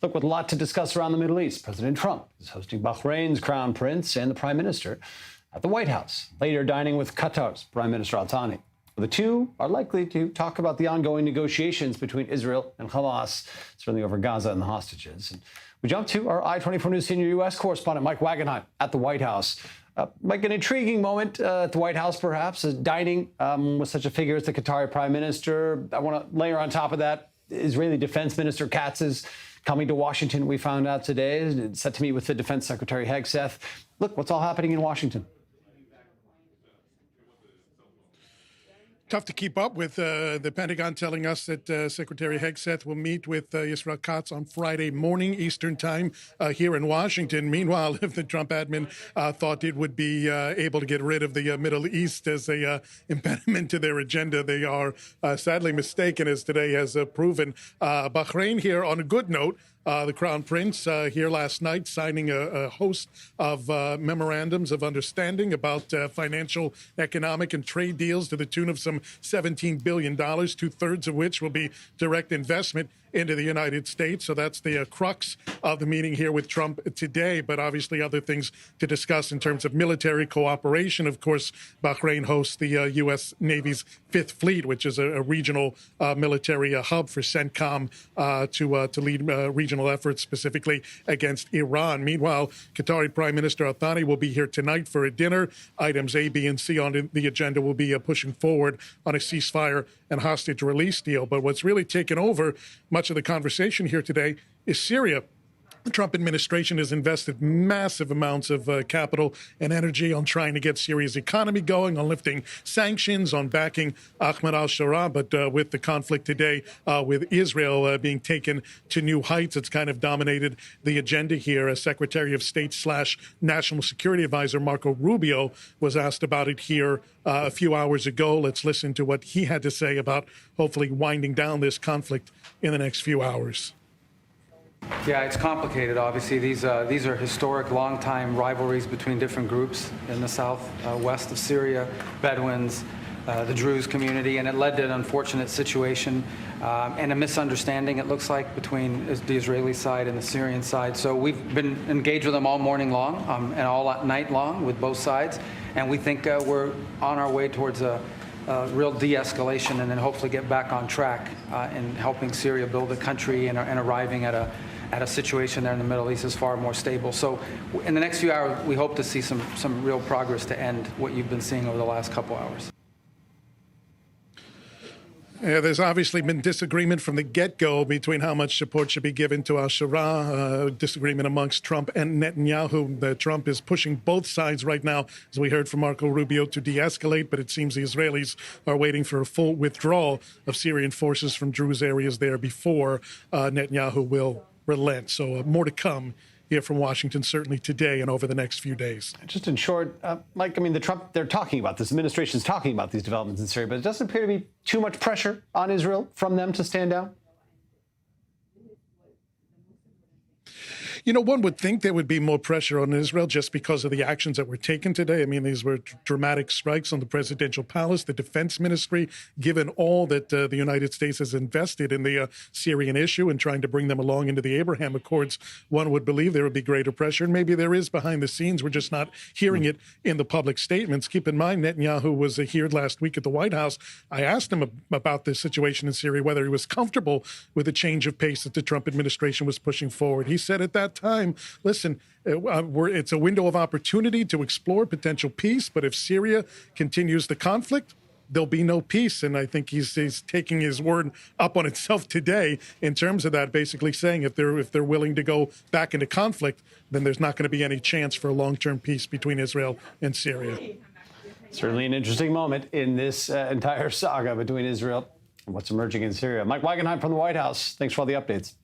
Look, with a lot to discuss around the Middle East, President Trump is hosting Bahrain's crown prince and the prime minister at the White House, later dining with Qatar's Prime Minister Qatari. The two are likely to talk about the ongoing negotiations between Israel and Hamas, certainly over Gaza and the hostages. And we jump to our I-24 News senior U.S. correspondent, Mike Wagenheim, at the White House. Mike, an intriguing moment at the White House, perhaps, dining with such a figure as the Qatari Prime Minister. I want to layer on top of that Israeli Defense Minister Katz is coming to Washington, we found out today. It's set to meet with the Defense Secretary Hegseth. Look, what's all happening in Washington? Tough to keep up with the Pentagon telling us that Secretary Hegseth will meet with Israel Katz on Friday morning Eastern time here in Washington. Meanwhile, if the Trump admin thought it would be able to get rid of the Middle East as a impediment to their agenda, they are sadly mistaken, as today has proven. Bahrain here on a good note. The Crown Prince here last night signing a host of memorandums of understanding about financial, economic, and trade deals to the tune of some $17 billion, two-thirds of which will be direct investment into the United States. So that's the crux of the meeting here with Trump today, but obviously other things to discuss in terms of military cooperation. Of course, Bahrain hosts the U.S. Navy's Fifth Fleet, which is a regional military hub for CENTCOM to lead regional efforts specifically against Iran. Meanwhile, Qatari Prime Minister Qatari will be here tonight for a dinner. Items A, B, and C on the agenda will be pushing forward on a ceasefire and hostage release deal. But what's really taken over much of the conversation here today is Syria. The Trump administration has invested massive amounts of capital and energy on trying to get Syria's economy going, on lifting sanctions, on backing Ahmed al-Sharaa. But with the conflict today with Israel being taken to new heights, it's kind of dominated the agenda here. As Secretary of State / National Security Advisor Marco Rubio was asked about it here a few hours ago. Let's listen to what he had to say about hopefully winding down this conflict in the next few hours. Yeah, it's complicated, obviously. These are historic, long-time rivalries between different groups in the southwest of Syria, Bedouins, the Druze community, and it led to an unfortunate situation and a misunderstanding, it looks like, between the Israeli side and the Syrian side. So we've been engaged with them all morning long and all night long with both sides, and we think we're on our way towards a real de-escalation and then hopefully get back on track in helping Syria build a country and arriving at a situation there in the Middle East is far more stable. So in the next few hours, we hope to see some real progress to end what you've been seeing over the last couple hours. Yeah, there's obviously been disagreement from the get-go between how much support should be given to al-Sharaa, disagreement amongst Trump and Netanyahu. Trump is pushing both sides right now, as we heard from Marco Rubio, to de-escalate, but it seems the Israelis are waiting for a full withdrawal of Syrian forces from Druze areas there before Netanyahu will relent. So more to come here from Washington, certainly today and over the next few days. Just in short, Mike, I mean, they're talking about this. The administration's talking about these developments in Syria, but it doesn't appear to be too much pressure on Israel from them to stand down. You know, one would think there would be more pressure on Israel just because of the actions that were taken today. I mean, these were dramatic strikes on the presidential palace, the defense ministry, given all that the United States has invested in the Syrian issue and trying to bring them along into the Abraham Accords. One would believe there would be greater pressure, and maybe there is behind the scenes. We're just not hearing it in the public statements. Keep in mind, Netanyahu was here last week at the White House. I asked him about this situation in Syria, whether he was comfortable with the change of pace that the Trump administration was pushing forward. He said at that time, listen, it's a window of opportunity to explore potential peace, but if Syria continues the conflict, there'll be no peace. And I think he's taking his word up on itself today in terms of that, basically saying if they're willing to go back into conflict, then there's not going to be any chance for a long-term peace between Israel and Syria. Certainly an interesting moment in this entire saga between Israel and what's emerging in Syria. Mike Wagenheim from the White House, thanks for all the updates.